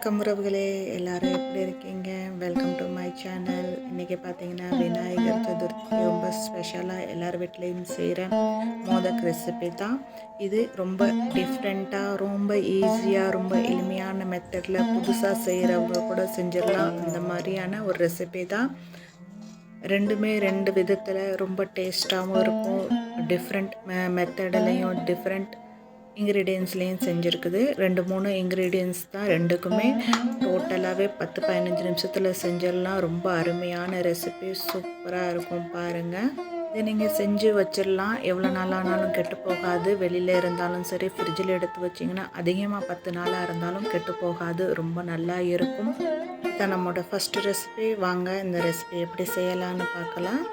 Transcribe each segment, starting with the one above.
வணக்கம் உறவுகளே, எல்லாரும் எப்படி இருக்கீங்க? Welcome to my channel. இன்றைக்கி பார்த்தீங்கன்னா விநாயகர் சதுர்த்தி ரொம்ப ஸ்பெஷலாக எல்லார் வீட்லேயும் செய்கிற மோதக் ரெசிபி தான் இது. ரொம்ப டிஃப்ரெண்ட்டாக, ரொம்ப ஈஸியாக, ரொம்ப எளிமையான மெத்தடில் புதுசாக செய்கிறவங்க கூட செஞ்சிடலாம். அந்த மாதிரியான ஒரு ரெசிபி தான். ரெண்டுமே ரெண்டு விதத்தில் ரொம்ப டேஸ்ட்டாகவும் இருக்கும். டிஃப்ரெண்ட் மெத்தட்லேயும் டிஃப்ரெண்ட் இன்க்ரீடியன்ஸ்லேயும் செஞ்சுருக்குது. 2-3 இன்க்ரீடியன்ஸ் தான் ரெண்டுக்குமே. டோட்டலாகவே 10-15 நிமிஷத்தில் செஞ்சிடலாம். ரொம்ப அருமையான ரெசிபி, சூப்பராக இருக்கும் பாருங்கள். இதை நீங்கள் செஞ்சு வச்சிடலாம். எவ்வளோ நாளானாலும் கெட்டு போகாது. வெளியில் இருந்தாலும் சரி, ஃப்ரிட்ஜில் எடுத்து வச்சிங்கன்னா அதிகமாக 10 நாளாக இருந்தாலும் கெட்டு போகாது. ரொம்ப நல்லா இருக்கும். இதான் நம்மளோட ஃபஸ்ட்டு ரெசிபி. வாங்க இந்த ரெசிபி எப்படி செய்யலான்னு பார்க்கலாம்.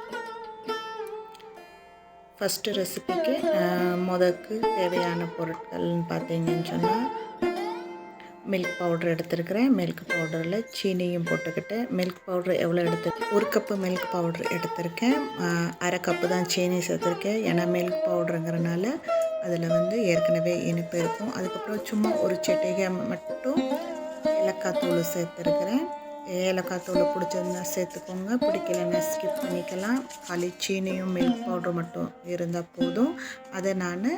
ஃபஸ்ட்டு ரெசிபிக்கு முதக்கு தேவையான பொருட்கள்னு பார்த்தீங்கன்னு சொன்னால், மில்க் பவுட்ரு எடுத்துருக்கிறேன். மில்க் பவுடரில் சீனியும் போட்டுக்கிட்டு, மில்க் பவுட்ரு எவ்வளோ ஒரு கப்பு மில்க் பவுட்ரு எடுத்திருக்கேன். அரை கப்பு தான் சீனி சேர்த்துருக்கேன். ஏன்னா மில்க் பவுட்ருங்கிறனால அதில் ஏற்கனவே இனிப்பு இருக்கும். அதுக்கப்புறம் சும்மா ஒரு சிட்டிகை மட்டும் ஏலக்காய் தூள் சேர்த்துருக்கிறேன். ஏலக்காய் தூள் பிடிச்சிருந்தா சேர்த்துக்கோங்க, பிடிக்கலன்னா ஸ்கிப் பண்ணிக்கலாம். காலி சீனியும் மில்க் பவுட்ரு மட்டும் இருந்தால் போதும். அதை நான்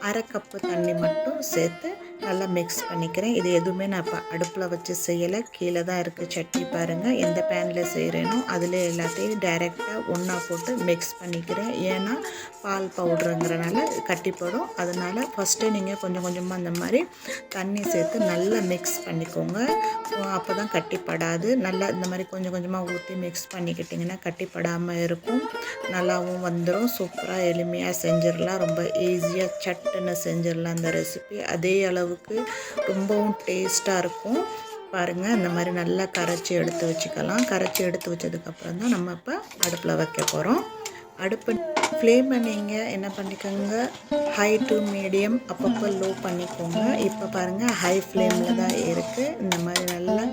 அரை கப்பு தண்ணி மட்டும் சேர்த்து நல்லா மிக்ஸ் பண்ணிக்கிறேன். இது எதுவுமே நான் இப்போ அடுப்பில் வச்சு செய்யலை, கீழே தான் இருக்குது சட்டி பாருங்கள். எந்த பேனில் செய்கிறேனோ அதில் எல்லாத்தையும் டைரெக்டாக ஒன்றா போட்டு மிக்ஸ் பண்ணிக்கிறேன். ஏன்னா பால் பவுட்ருங்கிறனால கட்டிப்படும். அதனால் ஃபஸ்ட்டு நீங்கள் கொஞ்சம் கொஞ்சமாக அந்த மாதிரி தண்ணி சேர்த்து நல்லா மிக்ஸ் பண்ணிக்கோங்க. அப்போ தான் கட்டிப்படாது. நல்லா இந்த மாதிரி கொஞ்சம் கொஞ்சமாக ஊற்றி மிக்ஸ் பண்ணிக்கிட்டிங்கன்னா கட்டிப்படாமல் இருக்கும். நல்லாவும் வந்துடும். சூப்பராக எளிமையாக செஞ்சிடலாம். ரொம்ப ஈஸியாக சட்டுன்னு செஞ்சிடலாம் இந்த ரெசிபி. அதே அளவுக்கு ரொம்பவும் டேஸ்ட்டாக இருக்கும் பாருங்கள். இந்த மாதிரி நல்லா கரைச்சி எடுத்து வச்சுக்கலாம். கரைச்சி எடுத்து வச்சதுக்கப்புறம் தான் நம்ம இப்போ அடுப்பில் வைக்க போகிறோம். அடுப்பு ஃப்ளேமை நீங்கள் என்ன பண்ணிக்கோங்க, ஹை டு மீடியம், அப்பப்போ லோ பண்ணிக்கோங்க. இப்போ பாருங்கள் ஹை ஃப்ளேமில் தான் இருக்குது. இந்த மாதிரி நல்லா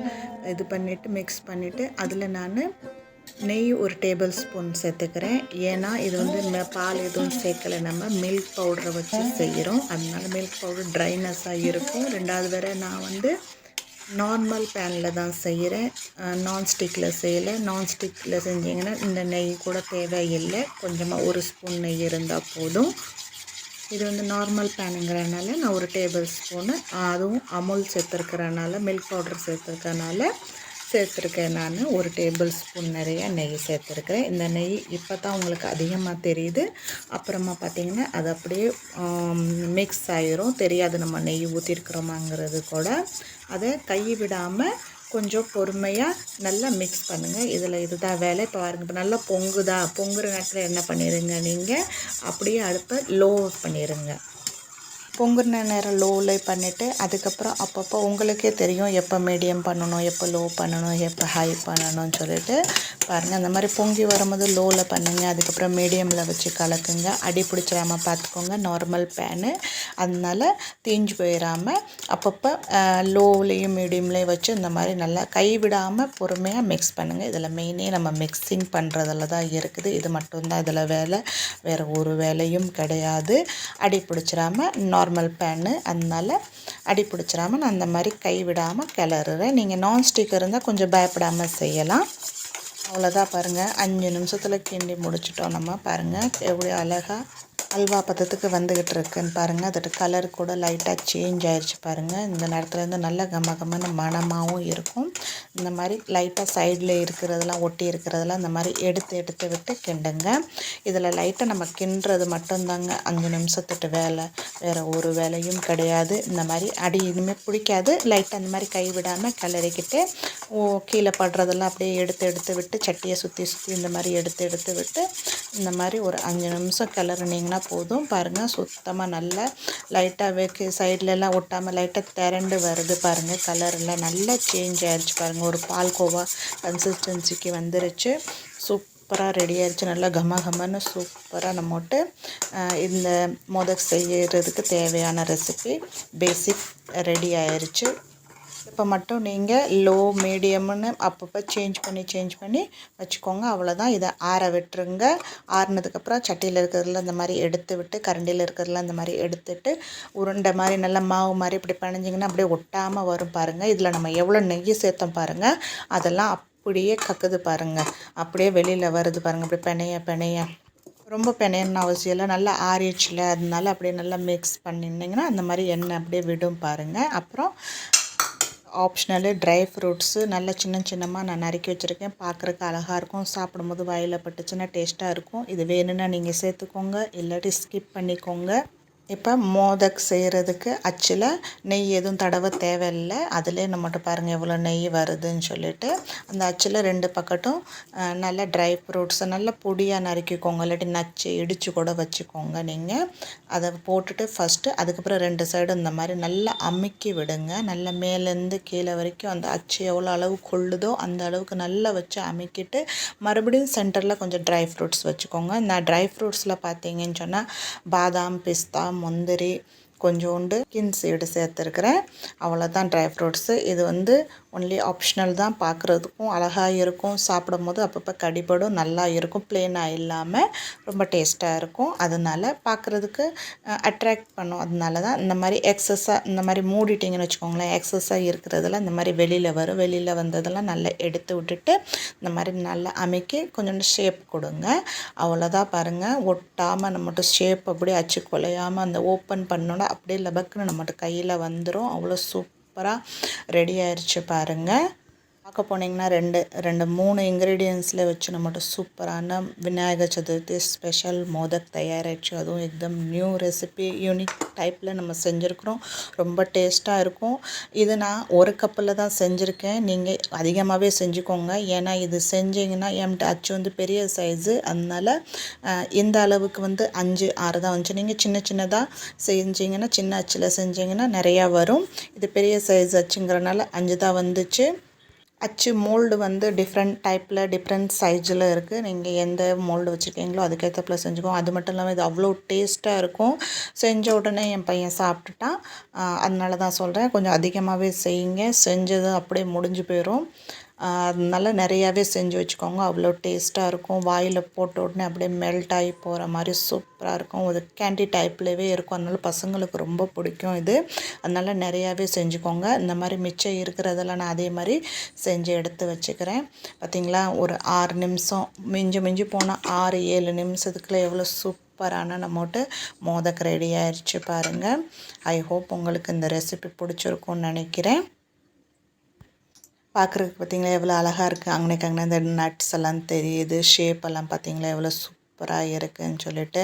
இது பண்ணிவிட்டு மிக்ஸ் பண்ணிவிட்டு அதில் நான் நெய் ஒரு டேபிள் ஸ்பூன் சேர்த்துக்கிறேன். ஏன்னா இது பால் எதுவும் சேர்க்கலை, நம்ம மில்க் பவுடரை வச்சு செய்கிறோம். அதனால மில்க் பவுடர் ட்ரைனஸாக இருக்கும். ரெண்டாவது வேறு நான் நார்மல் பேனில் தான் செய்கிறேன், நான்ஸ்டிக்கில் செய்யலை. நான்ஸ்டிக்கில் செஞ்சிங்கன்னா இந்த நெய் கூட தேவையில்லை, கொஞ்சமாக ஒரு ஸ்பூன் நெய் இருந்தால் போதும். இது நார்மல் பேனுங்கிறனால நான் ஒரு டேபிள் ஸ்பூனு, அதுவும் அமுல் சேர்த்துருக்கிறனால, மில்க் பவுடர் சேர்த்துருக்கேன். நான் ஒரு டேபிள் ஸ்பூன் நிறைய நெய் சேர்த்துருக்கிறேன். இந்த நெய் இப்போ தான் உங்களுக்கு அதிகமாக தெரியுது. அப்புறமா பார்த்திங்கன்னா அது அப்படியே மிக்ஸ் ஆகிரும், தெரியாது நம்ம நெய் ஊற்றிருக்கிறோமாங்கிறது கூட. அதை கை விடாமல் கொஞ்சம் பொறுமையாக நல்லா மிக்ஸ் பண்ணுங்கள். இதுதான் வேலை. இப்போ பாருங்கள், இப்போ நல்லா பொங்குற நேரத்தில் என்ன பண்ணிடுங்க, நீங்கள் அப்படியே அடுப்பை லோ பண்ணிடுங்க. பொங்குன நேரம் லோவில் பண்ணிவிட்டு அதுக்கப்புறம் அப்பப்போ உங்களுக்கே தெரியும் எப்போ மீடியம் பண்ணணும், எப்போ லோ பண்ணணும், எப்போ ஹை பண்ணணும்னு சொல்லிட்டு பாருங்கள். அந்த மாதிரி பொங்கி வரும்போது லோவில் பண்ணுங்க. அதுக்கப்புறம் மீடியமில் வச்சு கலக்குங்க. அடி பிடிச்சிடாமல் பார்த்துக்கோங்க. நார்மல் பேனு, அதனால் தீஞ்சு போயிடாமல் அப்பப்போ லோவிலையும் மீடியம்லேயும் வச்சு இந்த மாதிரி நல்லா கைவிடாமல் பொறுமையாக மிக்ஸ் பண்ணுங்கள். இதில் மெயினே நம்ம மிக்ஸிங் பண்ணுறதில் தான் இருக்குது. இது மட்டும்தான் இதில் வேலை, வேறு ஒரு வேலையும் கிடையாது. அடி பிடிச்சிடாமல் நார்மல் பேனு, அதனால் அடி பிடிச்சிடாமல் நான் அந்த மாதிரி கைவிடாமல் கிளறுறேன். நீங்கள் நான்ஸ்டிக் இருந்தால் கொஞ்சம் பயப்படாமல் செய்யலாம். அவ்வளோதான் பாருங்கள், 5 நிமிஷத்தில் கிண்டி முடிச்சிட்டோம். நம்ம பாருங்கள் எவ்வளோ அழகாக அல்வா பதத்துக்கு வந்துக்கிட்டு இருக்குன்னு பாருங்கள். அதோட கலர் கூட லைட்டாக சேஞ்ச் ஆயிடுச்சு பாருங்கள். இந்த நேரத்தில் நல்ல கமகமான மணமாகவும் இருக்கும். இந்த மாதிரி லைட்டாக சைடில் இருக்கிறதெல்லாம் ஒட்டி இருக்கிறதெல்லாம் இந்த மாதிரி எடுத்து விட்டு கிண்டுங்க. இதில் லைட்டாக நம்ம கிண்டுறது மட்டும்தாங்க 5 நிமிஷத்துக்கு வேலை, வேறு ஒரு வேலையும் கிடையாது. இந்த மாதிரி அடி இனிமேல் பிடிக்காது. லைட்டாக அந்த மாதிரி கைவிடாமல் கிளறிக்கிட்டு கீழே படுறதெல்லாம் அப்படியே எடுத்து விட்டு சட்டியை சுற்றி இந்த மாதிரி எடுத்து விட்டு இந்த மாதிரி ஒரு 5 நிமிஷம் கிளறினீங்கன்னா போதும். பாருங்கள் சுத்தமாக நல்லா லைட்டாக சைட்லலாம் ஒட்டாமல் லைட்டாக திரண்டு வருது பாருங்கள். கலரெல்லாம் நல்லா சேஞ்ச் ஆகிடுச்சு பாருங்கள். ஒரு பால்கோவா கன்சிஸ்டன்சிக்கு வந்துருச்சு. சூப்பராக ரெடி ஆகிடுச்சு. நல்லா கமன்னு சூப்பராக நம்மட்டு இந்த மோதக் செய்கிறதுக்கு தேவையான ரெசிபி பேசிக் ரெடி ஆயிடுச்சு. இப்போ மட்டும் நீங்கள் லோ மீடியம்னு அப்பப்போ சேஞ்ச் பண்ணி வச்சுக்கோங்க. அவ்வளோதான். இதை ஆற விட்டுருங்க. ஆறுனதுக்கப்புறம் சட்டியில் இருக்கிறதுல இந்த மாதிரி எடுத்து விட்டு கரண்டியில் இருக்கிறதுல இந்த மாதிரி எடுத்துட்டு உருண்டை மாதிரி நல்லா மாவு மாதிரி இப்படி பிணைஞ்சிங்கன்னா அப்படியே ஒட்டாமல் வரும் பாருங்கள். இதில் நம்ம எவ்வளோ நெய் சேர்த்தோம் பாருங்கள், அதெல்லாம் அப்படியே கக்குது பாருங்கள், அப்படியே வெளியில் வருது பாருங்கள். இப்படி பிணைய ரொம்ப பிணையன்னு அவசியம் இல்லை. நல்லா ஆறிடுச்சுல, அதனால அப்படியே நல்லா மிக்ஸ் பண்ணியிருந்தீங்கன்னா அந்த மாதிரி எண்ணெய் அப்படியே விடும் பாருங்கள். அப்புறம் ஆப்ஷனலு ட்ரை ஃப்ரூட்ஸு நல்லா சின்னமாக நான் நறுக்கி வச்சுருக்கேன். பார்க்குறக்கு அழகாக இருக்கும், சாப்பிடும்போது வாயில் பட்டுச்சுன்னா டேஸ்ட்டாக இருக்கும். இது வேணும்னா நீங்கள் சேர்த்துக்கோங்க, இல்லாட்டி ஸ்கிப் பண்ணிக்கோங்க. இப்போ மோதக் செய்கிறதுக்கு அச்சில் நெய் எதுவும் தடவை தேவையில்லை. அதிலே நம்மகிட்ட பாருங்கள் எவ்வளோ நெய் வருதுன்னு சொல்லிட்டு அந்த அச்சில் 2 பக்கட்டும் நல்லா ட்ரை ஃப்ரூட்ஸை நல்லா பொடியாக நறுக்கிக்கோங்க, இல்லாட்டி நச்சு இடித்து கூட வச்சுக்கோங்க. நீங்கள் அதை போட்டுட்டு ஃபஸ்ட்டு அதுக்கப்புறம் 2 சைடும் இந்த மாதிரி நல்லா அமுக்கி விடுங்க. நல்லா மேலேருந்து கீழே வரைக்கும் அந்த அச்சு எவ்வளோ அளவு கொள்ளுதோ அந்த அளவுக்கு நல்லா வச்சு அமுக்கிட்டு மறுபடியும் சென்டரில் கொஞ்சம் ட்ரை ஃப்ரூட்ஸ் வச்சுக்கோங்க. நான் ட்ரை ஃப்ரூட்ஸில் பார்த்தீங்கன்னு சொன்னால் பாதாம், பிஸ்தா, முந்திரி, கொஞ்சோண்டு சீடு சேர்த்துருக்குறேன். அவ்வளோதான் ட்ரை ஃப்ரூட்ஸு. இது ஒன்லி ஆப்ஷனல் தான். பார்க்குறதுக்கும் அழகாக இருக்கும், சாப்பிடும் போது அப்பப்போ கடிபடும், நல்லா இருக்கும், ப்ளெயினாக இல்லாமல் ரொம்ப டேஸ்ட்டாக இருக்கும். அதனால் பார்க்குறதுக்கு அட்ராக்ட் பண்ணும். அதனால தான் இந்த மாதிரி எக்ஸஸாக இந்த மாதிரி மூடிட்டிங்கன்னு வச்சுக்கோங்களேன், எக்ஸஸாக இருக்கிறதுல இந்த மாதிரி வெளியில் வரும். வெளியில் வந்ததெல்லாம் நல்லா எடுத்து விட்டுட்டு இந்த மாதிரி நல்லா அமுக்கி கொஞ்சோண்டு ஷேப் கொடுங்க. அவ்வளோதான் பாருங்கள். ஒட்டாமல் நம்மகிட்ட ஷேப் அப்படியே அச்சு குலையாமல் அந்த ஓப்பன் பண்ணோன்னா அப்படியே லபக்குன்னு நம்மகிட்ட கையில் வந்துடும். அவ்வளோ சூப்பராக ரெடி ஆயிடுச்சு பாருங்கள். பார்க்க போனீங்கன்னா 3 இன்க்ரீடியன்ஸில் வச்சு நம்மகிட்ட சூப்பரான விநாயகர் சதுர்த்தி ஸ்பெஷல் மோதக் தயாராகிடுச்சு. அதுவும் எக்தம் நியூ ரெசிபி, யூனிக் டைப்பில் நம்ம செஞ்சுருக்குறோம். ரொம்ப டேஸ்ட்டாக இருக்கும். இது நான் 1 கப்பில் தான் செஞ்சுருக்கேன். நீங்கள் அதிகமாகவே செஞ்சுக்கோங்க. ஏன்னா இது செஞ்சிங்கன்னா என்கிட்ட அச்சு பெரிய சைஸு, அதனால் இந்த அளவுக்கு 5, 6 தான் வந்துச்சு. நீங்கள் சின்னதாக செஞ்சிங்கன்னா, சின்ன அச்சில் செஞ்சிங்கன்னா நிறையா வரும். இது பெரிய சைஸ் அச்சுங்கிறனால 5 தான் வந்துச்சு. அச்சு மோல்டு டிஃப்ரெண்ட் டைப்பில் டிஃப்ரெண்ட் சைஸில் இருக்குது. நீங்கள் எந்த மோல்டு வச்சுருக்கீங்களோ அதுக்கேற்றப்பில் செஞ்சுக்கோங்க. அது மட்டும் இல்லாமல் இது அவ்வளோ டேஸ்ட்டாக இருக்கும். செஞ்ச உடனே என் பையன் சாப்பிட்டுட்டான். அதனால தான் சொல்கிறேன், கொஞ்சம் அதிகமாகவே செய்யுங்க. செஞ்சது அப்படியே முடிஞ்சு போயிடும். அதனால நிறையாவே செஞ்சு வச்சுக்கோங்க. அவ்வளோ டேஸ்ட்டாக இருக்கும். வாயில் போட்ட உடனே அப்படியே மெல்ட் ஆகி போகிற மாதிரி சூப்பராக இருக்கும். ஒரு கேண்டி டைப்லேயே இருக்கும். அதனால பசங்களுக்கு ரொம்ப பிடிக்கும் இது. அதனால் நிறையாவே செஞ்சுக்கோங்க. இந்த மாதிரி மிச்சம் இருக்கிறதெல்லாம் நான் அதே மாதிரி செஞ்சு எடுத்து வச்சுக்கிறேன். பார்த்திங்களா, ஒரு 6 நிமிஷம் மிஞ்சி போனால் 6-7 நிமிஷத்துக்குள்ளே எவ்வளோ சூப்பரான நம்மோட்டு மோதக் ரெடி ஆயிடுச்சு பாருங்கள். ஐ ஹோப் உங்களுக்கு இந்த ரெசிபி பிடிச்சிருக்கும்னு நினைக்கிறேன். பார்க்குறதுக்கு பார்த்திங்களா எவ்வளோ அழகாக இருக்குது. அங்கனைக்கு இந்த நட்ஸ் எல்லாம் தெரியுது, ஷேப்பெல்லாம் பார்த்திங்களா எவ்வளோ சூப்பராக இருக்குதுன்னு சொல்லிட்டு.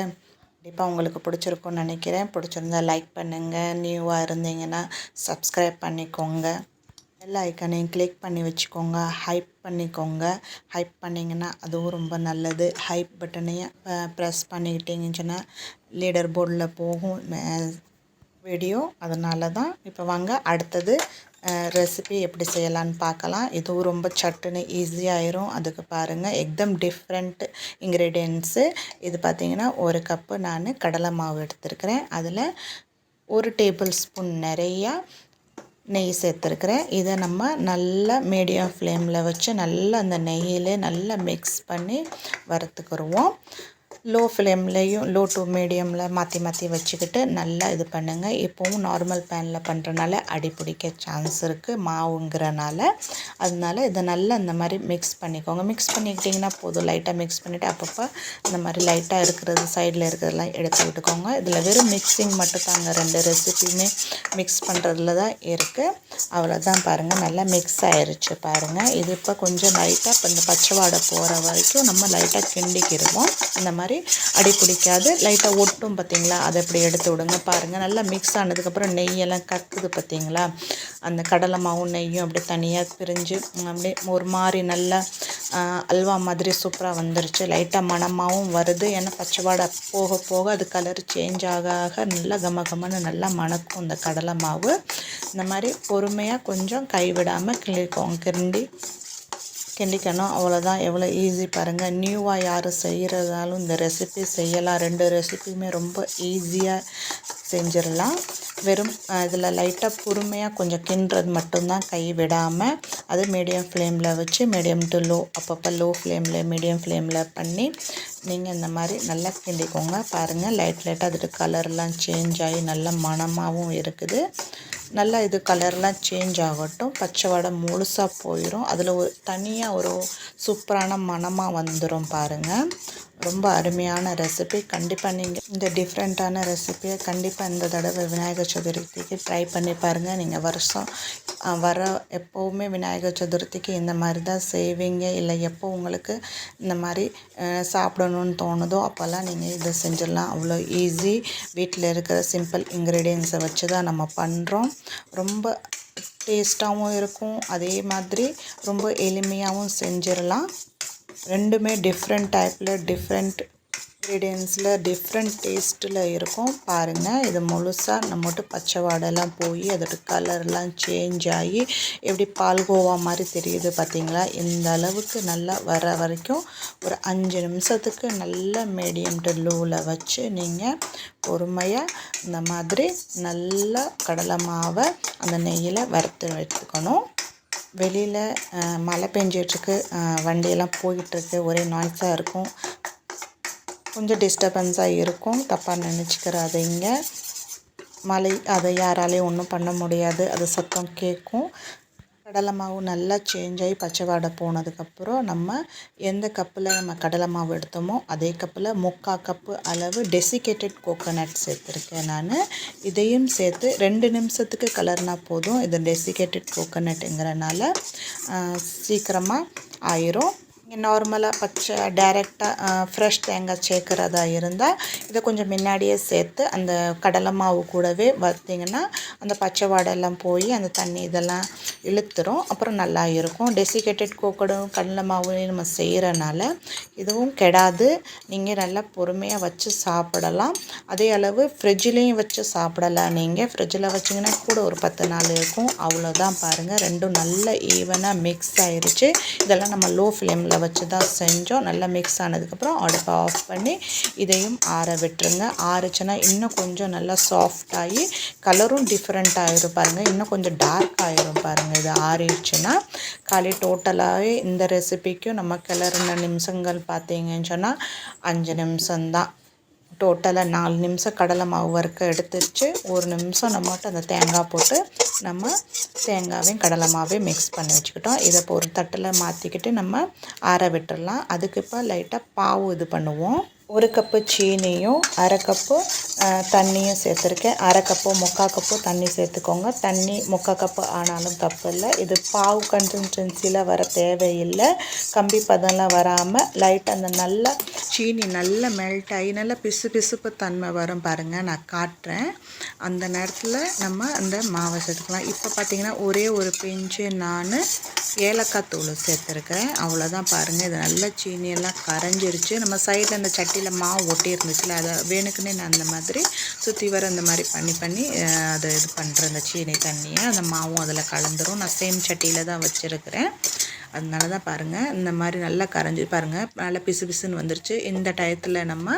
கண்டிப்பாக உங்களுக்கு பிடிச்சிருக்கும்னு நினைக்கிறேன். பிடிச்சிருந்தா லைக் பண்ணுங்கள். நியூவாக இருந்தீங்கன்னா சப்ஸ்கிரைப் பண்ணிக்கோங்க. எல்லா ஐக்கானையும் கிளிக் பண்ணி வச்சுக்கோங்க. ஹைப் பண்ணிக்கோங்க. ஹைப் பண்ணிங்கன்னா அதுவும் ரொம்ப நல்லது. ஹைப் பட்டனையும் ப்ரெஸ் பண்ணிக்கிட்டிங்கன்னு சொன்னால் லீடர் போர்டில் போகும் வீடியோ. அதனால தான். இப்போ வாங்க அடுத்தது ரெசிபி எப்படி செய்யலான்னு பார்க்கலாம். இதுவும் ரொம்ப சட்டுன்னு ஈஸியாகிரும். அதுக்கு பாருங்கள், எக்தம் டிஃப்ரெண்ட் இன்க்ரீடியன்ஸு. இது பார்த்திங்கன்னா 1 கப்பு நான் கடலை மாவு எடுத்துருக்கிறேன். அதில் 1 டேபிள் ஸ்பூன் நிறையா நெய் சேர்த்துருக்குறேன். இதை நம்ம நல்லா மீடியம் ஃப்ளேமில் வச்சு நல்லா அந்த நெய்யிலே நல்லா மிக்ஸ் பண்ணி வறுத்துக்கிடுவோம். லோ ஃப்ளேம்லேயும் லோ டு மீடியமில் மாற்றி வச்சுக்கிட்டு நல்லா இது பண்ணுங்கள். இப்போவும் நார்மல் பேனில் பண்ணுறனால அடி பிடிக்க சான்ஸ் இருக்குது மாவுங்கிறனால. அதனால இதை நல்லா இந்த மாதிரி மிக்ஸ் பண்ணிக்கோங்க. மிக்ஸ் பண்ணிக்கிட்டிங்கன்னா போதும். லைட்டாக மிக்ஸ் பண்ணிவிட்டு அப்பப்போ இந்த மாதிரி லைட்டாக இருக்கிறது சைடில் இருக்கிறதெல்லாம் எடுத்து விட்டுக்கோங்க. இதில் வெறும் மிக்ஸிங் மட்டும் தாங்க, 2 ரெசிபியுமே மிக்ஸ் பண்ணுறதுல தான் இருக்குது. அவ்வளோதான் பாருங்கள், நல்லா மிக்ஸ் ஆயிடுச்சு பாருங்கள். இது இப்போ கொஞ்சம் லைட்டாக இப்போ இந்த பச்சை வாடை போகிற வரைக்கும் நம்ம லைட்டாக கிண்டிக்கிடுவோம். இந்த மாதிரி அடி பிடிக்காது, லைட்டாக ஒட்டும் பார்த்திங்களா, அதை இப்படி எடுத்து விடுங்க. பாருங்கள், நல்லா மிக்ஸ் ஆனதுக்கப்புறம் நெய்யெல்லாம் கக்குது பார்த்திங்களா, அந்த கடலை மாவும் நெய்யும் அப்படியே தனியாக பிரிஞ்சு அப்படியே ஒரு மாதிரி நல்லா அல்வா மாதிரி சூப்பராக வந்துருச்சு. லைட்டாக மணமாகவும் வருது. ஏன்னா பச்சை வாடை போக போக அது கலர் சேஞ்ச் ஆக நல்லா கமன்னு நல்லா மணக்கும் இந்த கடலை மாவு. இந்த மாதிரி பொறுமையாக கொஞ்சம் கைவிடாமல் கிண்டிக்கணும். அவ்வளோதான். எவ்வளோ ஈஸி பாருங்கள். நியூவாக யாரும் செய்கிறதாலும் இந்த ரெசிபி செய்யலாம். 2 ரெசிபியுமே ரொம்ப ஈஸியாக செஞ்சிடலாம். வெறும் இதில் லைட்டாக பொறுமையாக கொஞ்சம் கிண்டுறது மட்டும்தான், கை விடாமல். அது மீடியம் ஃப்ளேமில் வச்சு மீடியம் டு லோ, அப்பப்போ லோ ஃப்ளேமில் மீடியம் ஃப்ளேமில் பண்ணி நீங்கள் இந்த மாதிரி நல்லா கிண்டிக்கோங்க. பாருங்கள், லைட்டாக அதுக்கு கலர்லாம் சேஞ்ச் ஆகி நல்ல மணமாகவும் இருக்குது. நல்லா இது கலர்லாம் சேஞ்ச் ஆகட்டும். பச்சை வடை முழுசாக போயிடும். அதில் ஒரு தனியாக ஒரு சூப்பரான மணமாக வந்துடும் பாருங்கள். ரொம்ப அருமையான ரெசிபி. கண்டிப்பாக நீங்கள் இந்த டிஃப்ரெண்ட்டான ரெசிபியை கண்டிப்பாக இந்த தடவை விநாயகர் சதுர்த்திக்கு ட்ரை பண்ணி பாருங்கள். நீங்கள் வருஷம் வர எப்போவுமே விநாயகர் சதுர்த்திக்கு இந்த மாதிரி தான் செய்வீங்க, இல்லை எப்போ உங்களுக்கு இந்த மாதிரி சாப்பிடணுன்னு தோணுதோ அப்போல்லாம் நீங்கள் இதை செஞ்சிடலாம். அவ்வளோ ஈஸி. வீட்டில் இருக்கிற சிம்பிள் இன்க்ரீடியன்ஸை வச்சு தான் நம்ம பண்ணுறோம். ரொம்ப டேஸ்ட்டாகவும் இருக்கும், அதே மாதிரி ரொம்ப எளிமையாகவும் செஞ்சிடலாம். ரெண்டுமே டிஃப்ரெண்ட் டைப்பில், டிஃப்ரெண்ட் இன்க்ரீடியன்ஸில், டிஃப்ரெண்ட் டேஸ்ட்டில் இருக்கும். பாருங்கள், இது முழுசாக நம்மட்டு பச்சை வாடெல்லாம் போய் அதோட கலர்லாம் சேஞ்ச் ஆகி எப்படி பால்கோவா மாதிரி தெரியுது பார்த்தீங்களா? இந்த அளவுக்கு நல்லா வர வரைக்கும் ஒரு 5 நிமிஷத்துக்கு நல்லா மீடியம் டு லோவில் வச்சு நீங்கள் பொறுமையாக இந்த மாதிரி நல்லா கடலை மாவை அந்த நெய்யில் வறுத்து எடுத்துக்கணும். வெளியில் மழை பெஞ்சிட்ருக்கு, வண்டியெல்லாம் போயிட்டுருக்கு, ஒரே நாய்ஸாக இருக்கும், கொஞ்சம் டிஸ்டர்பன்ஸாக இருக்கும். தப்பாக நினச்சிக்கிறாதீங்க. மழை, அதை யாராலையும் ஒன்றும் பண்ண முடியாது, அது சத்தம் கேட்கும். கடலை மாவு நல்லா சேஞ்ச் ஆகி பச்சை வாடை போனதுக்கப்புறம் நம்ம எந்த கப்பில் நம்ம கடலை மாவு எடுத்தோமோ அதே கப்பில் 3/4 கப்பு அளவு டெசிகேட்டட் கோகோனட் சேர்த்துருக்கேன் நான். இதையும் சேர்த்து 2 நிமிஷத்துக்கு கலர்னால் போதும். இது டெசிகேட்டட் கோகோனட்டுங்கிறனால சீக்கிரமாக ஆயிரும். நார்மலாக பச்சை டைரெக்டாக ஃப்ரெஷ் தேங்காய் சேர்க்குறதா இருந்தால் இதை கொஞ்சம் முன்னாடியே சேர்த்து அந்த கடலை மாவு கூடவே வறுத்திங்கன்னா அந்த பச்சை வாடெல்லாம் போய் அந்த தண்ணி இதெல்லாம் இழுத்துரும், அப்புறம் நல்லா இருக்கும். டெசிகேட்டட் கோகோடும் கடலை மாவுலையும் நம்ம செய்கிறனால இதுவும் கெடாது. நீங்கள் நல்லா பொறுமையாக வச்சு சாப்பிடலாம். அதே அளவு ஃப்ரிட்ஜிலையும் வச்சு சாப்பிடலாம். நீங்கள் ஃப்ரிட்ஜில் வச்சிங்கன்னா கூட ஒரு 10 நாள் இருக்கும். அவ்வளோதான். பாருங்கள், ரெண்டும் நல்ல ஈவனாக மிக்ஸ் ஆயிடுச்சு. இதெல்லாம் நம்ம லோ ஃப்ளேமில் வச்சு தான் செஞ்சோம். நல்லா மிக்ஸ் ஆனதுக்கப்புறம் அடுப்பை ஆஃப் பண்ணி இதையும் ஆற விட்டுருங்க. ஆறுச்சுன்னா இன்னும் கொஞ்சம் நல்லா சாஃப்டாகி கலரும் டிஃப்ரெண்ட் ஆகிரும் பாருங்கள், இன்னும் கொஞ்சம் டார்க் ஆகிரும் பாருங்கள். இது ஆறிடுச்சுன்னா டோட்டலாகவே இந்த ரெசிபிக்கும் நம்ம கிளறின நிமிஷங்கள் பார்த்தீங்கன்னு சொன்னால் 5 நிமிஷம்தான். டோட்டலாக 4 நிமிஷம் கடலை மாவு வறுக்க எடுத்துருச்சு. 1 நிமிஷம் நம்மகிட்ட அந்த தேங்காய் போட்டு நம்ம தேங்காவையும் கடலை மாவையும் மிக்ஸ் பண்ணி வச்சுக்கிட்டோம். இதை இப்போ ஒரு தட்டில் மாற்றிக்கிட்டு நம்ம ஆற விட்டுடலாம். அதுக்கு இப்போ லைட்டாக பாவு இது பண்ணுவோம். 1 கப்பு சீனியும் 1/2 கப்பு தண்ணியும் சேர்த்துருக்கேன். 1/2 கப்போ 3/4 கப்போ தண்ணி சேர்த்துக்கோங்க. தண்ணி 3/4 கப்பு ஆனாலும் தப்பு இல்லை. இது பாவு கன்சிஸ்டன்சியில் வர தேவையில்லை. கம்பி பதம்லாம் வராமல் லைட்டாக அந்த நல்லா சீனி நல்லா மெல்ட் ஆகி நல்லா பிசுப்பு தன்மை வரும் பாருங்கள், நான் காட்டுறேன். அந்த நேரத்தில் நம்ம அந்த மாவை சேர்த்துக்கலாம். இப்போ பார்த்திங்கன்னா ஒரே ஒரு பிஞ்சு நான் ஏலக்காய் தூள் சேர்த்துருக்கேன். அவ்வளோதான். பாருங்கள், இது நல்லா சீனியெல்லாம் கரைஞ்சிருச்சு. நம்ம சைடில் அந்த சட்டியில் மாவு ஒட்டி இருந்துச்சுல, அதை வேணுக்குன்னே நான் அந்த மாதிரி சுற்றி வர அந்த மாதிரி பண்ணி அதை இது பண்ணுறேன். அந்த சீனி தண்ணியை அந்த மாவும் அதில் கலந்துரும். நான் சேம் சட்டியில் தான் வச்சுருக்கிறேன். அதனால தான் பாருங்கள் இந்த மாதிரி நல்லா கரைஞ்சி பாருங்கள், நல்லா பிசுன்னு வந்துருச்சு. இந்த டயத்தில் நம்ம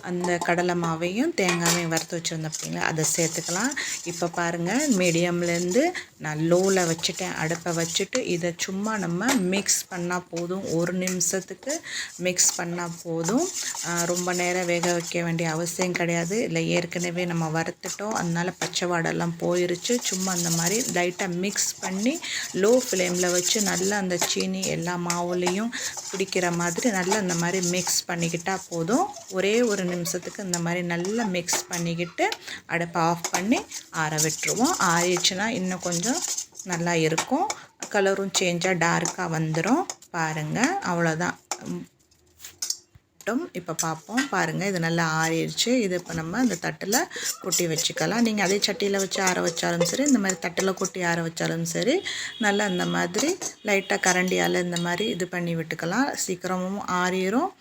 அந்த கடலை மாவையும் தேங்காயையும் வறுத்து வச்சுருந்தோம் பார்த்தீங்களா, அதை சேர்த்துக்கலாம். இப்போ பாருங்கள், மீடியம்லேருந்து நான் லோவில் வச்சுட்டேன். அடுப்பை வச்சுட்டு இதை சும்மா நம்ம மிக்ஸ் பண்ணால் போதும். 1 நிமிஷத்துக்கு மிக்ஸ் பண்ணால் போதும். ரொம்ப நேரம் வேக வைக்க வேண்டிய அவசியம் கிடையாது. இல்லை ஏற்கனவே நம்ம வறுத்துட்டோம், அதனால் பச்சை வாடெல்லாம் போயிருச்சு. சும்மா அந்த மாதிரி லைட்டாக மிக்ஸ் பண்ணி லோ ஃப்ளேமில் வச்சு நல்லா அந்த சீனி எல்லா மாவுலேயும் பிடிக்கிற மாதிரி நல்லா இந்த மாதிரி மிக்ஸ் பண்ணிக்கிட்டால் போதும். ஒரே 1 நிமிஷத்துக்கு இந்த மாதிரி நல்லா மிக்ஸ் பண்ணிக்கிட்டு அடுப்பை ஆஃப் பண்ணி ஆற விட்டுருவோம். ஆறிடுச்சுன்னா இன்னும் கொஞ்சம் நல்லா இருக்கும். கலரும் சேஞ்சாக டார்க்காக வந்துடும். பாருங்கள், அவ்வளோதான். இப்போ பார்ப்போம். பாருங்கள், இது நல்லா ஆறிடுச்சு. இது இப்போ நம்ம இந்த தட்டில் கொட்டி வச்சுக்கலாம். நீங்கள் அதே சட்டியில் வச்சு ஆற வச்சாலும் சரி, இந்த மாதிரி தட்டில் கொட்டி ஆற வச்சாலும் சரி, நல்லா இந்த மாதிரி லைட்டாக கரண்டியால் இந்த மாதிரி இது பண்ணி விட்டுக்கலாம். சீக்கிரமும் ஆறிடும்.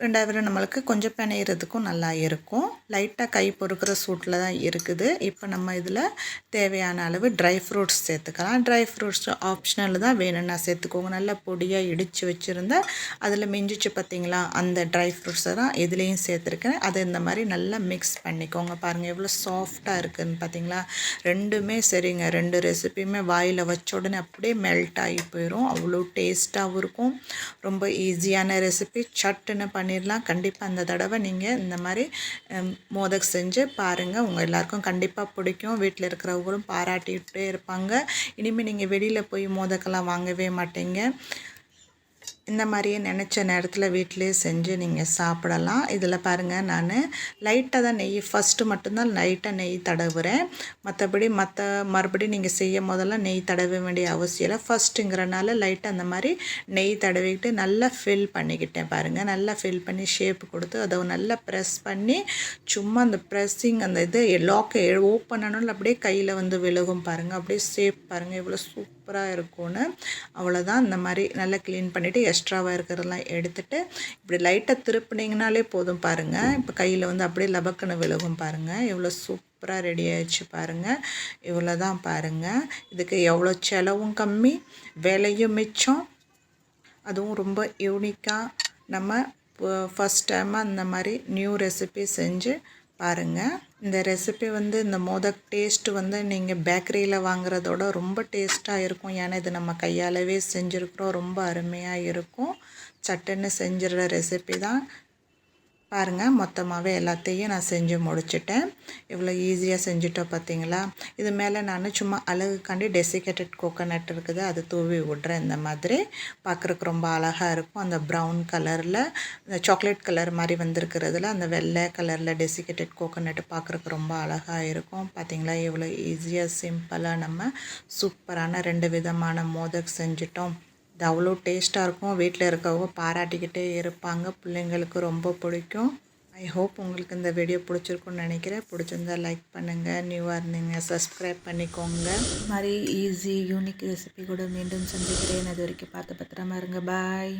ரெண்டாவது நம்மளுக்கு கொஞ்சம் பிணையிறதுக்கும் நல்லா இருக்கும். லைட்டாக கை பொறுக்கிற சூட்டில் தான் இருக்குது. இப்போ நம்ம இதில் தேவையான அளவு ட்ரை ஃப்ரூட்ஸ் சேர்த்துக்கலாம். ட்ரை ஃப்ரூட்ஸ் ஆப்ஷனல் தான், வேணும்னா சேர்த்துக்கோங்க. நல்லா பொடியாக இடித்து வச்சுருந்தேன், அதில் மிஞ்சிச்சு பார்த்திங்களா, அந்த ட்ரை ஃப்ரூட்ஸை தான் இதுலேயும் சேர்த்துருக்கேன். அதை இந்த மாதிரி நல்லா மிக்ஸ் பண்ணிக்கோங்க. பாருங்கள் எவ்வளோ சாஃப்டாக இருக்குதுன்னு பார்த்திங்களா. ரெண்டுமே சரிங்க, 2 ரெசிபியுமே வாயில் வச்ச உடனே அப்படியே மெல்ட் ஆகி போயிடும். அவ்வளோ டேஸ்ட்டாகவும் இருக்கும். ரொம்ப ஈஸியான ரெசிபி, சட்டுன்னு பண்ணிடலாம். கண்டிப்பாக அந்த தடவை நீங்கள் இந்த மாதிரி மோதக் செஞ்சு பாருங்கள். உங்கள் எல்லாருக்கும் கண்டிப்பாக பிடிக்கும். வீட்டில் இருக்கிறவங்களும் பாராட்டிகிட்டே இருப்பாங்க. இனிமேல் நீங்கள் வெளியில் போய் மோதக்கெல்லாம் வாங்கவே மாட்டீங்க. இந்த மாதிரியே நினச்ச நேரத்தில் வீட்டிலே செஞ்சு நீங்கள் சாப்பிடலாம். இதில் பாருங்கள், நான் லைட்டாக தான் நெய், ஃபஸ்ட்டு மட்டும்தான் லைட்டாக நெய் தடவுறேன். மற்றபடி மறுபடியும் நீங்கள் செய்யும் போதெல்லாம் நெய் தடவ வேண்டிய அவசியம் இல்லை. ஃபஸ்ட்டுங்கிறனால லைட்டாக அந்த மாதிரி நெய் தடவிக்கிட்டு நல்லா ஃபில் பண்ணிக்கிட்டேன். பாருங்கள், நல்லா ஃபில் பண்ணி ஷேப் கொடுத்து அதை நல்லா ப்ரெஸ் பண்ணி, சும்மா அந்த ப்ரெஸ்ஸிங் அந்த இது லாக்கை ஓப்பன் பண்ணணும்ல, அப்படியே கையில் வந்து விழுகும் பாருங்கள். அப்படியே ஷேப் பாருங்கள் எவ்வளோ சூப்பராக இருக்கும்னு. அவ்வளோதான். இந்த மாதிரி நல்லா க்ளீன் பண்ணிவிட்டு எக்ஸ்ட்ராவாக இருக்கிறதெல்லாம் எடுத்துகிட்டு இப்படி லைட்டாக திருப்பினீங்கனாலே போதும் பாருங்கள். இப்போ கையில் வந்து அப்படியே லபக்குன்னு விழுகும் பாருங்கள். எவ்வளோ சூப்பராக ரெடி ஆகிடுச்சு பாருங்கள். இவ்வளோ தான் பாருங்கள். இதுக்கு எவ்வளோ செலவும் கம்மி, வேலையும் மிச்சம். அதுவும் ரொம்ப யூனிக்காக நம்ம ஃபஸ்ட் டைமாக இந்த மாதிரி நியூ ரெசிபி செஞ்சு பாருங்கள். இந்த ரெசிபி வந்து இந்த மோதக் டேஸ்ட்டு வந்து நீங்கள் பேக்கரியில் வாங்குறதோட ரொம்ப டேஸ்ட்டாக இருக்கும். ஏன்னா இது நம்ம கையாலவே செஞ்சுருக்குறோம். ரொம்ப அருமையாக இருக்கும். சட்டுன்னு செஞ்சிடுற ரெசிபி தான். பாருங்கள், மொத்தமாகவே எல்லாத்தையும் நான் செஞ்சு முடிச்சிட்டேன். இவ்வளோ ஈஸியாக செஞ்சுட்டோம் பார்த்தீங்களா. இது மேலே நான் சும்மா அழகுக்காண்டி டெசிகேட்டட் கோகோனட் இருக்குது, அது தூவி விட்றேன். இந்த மாதிரி பார்க்குறக்கு ரொம்ப அழகாக இருக்கும். அந்த ப்ரௌன் கலரில் இந்த சாக்லேட் கலர் மாதிரி வந்திருக்கிறதுல அந்த வெள்ளை கலரில் டெசிகேட்டட் கோகோனட் பார்க்குறக்கு ரொம்ப அழகாக இருக்கும். பார்த்திங்களா, எவ்வளோ ஈஸியாக சிம்பிளாக நம்ம சூப்பரான 2 விதமான மோதக் செஞ்சிட்டோம். இது அவ்வளோ டேஸ்ட்டாக இருக்கும். வீட்டில் இருக்கவங்க பாராட்டிக்கிட்டே இருப்பாங்க. பிள்ளைங்களுக்கு ரொம்ப பிடிக்கும். ஐ ஹோப் உங்களுக்கு இந்த வீடியோ பிடிச்சிருக்குன்னு நினைக்கிறேன். பிடிச்சிருந்தா லைக் பண்ணுங்கள். நியூவாக இருந்தீங்க சப்ஸ்கிரைப் பண்ணிக்கோங்க. இது மாதிரி ஈஸி யூனிக் ரெசிபி கூட மீண்டும் சந்திக்கிறேன். அது வரைக்கும் பார்த்து பத்திரமா இருங்க. பாய்.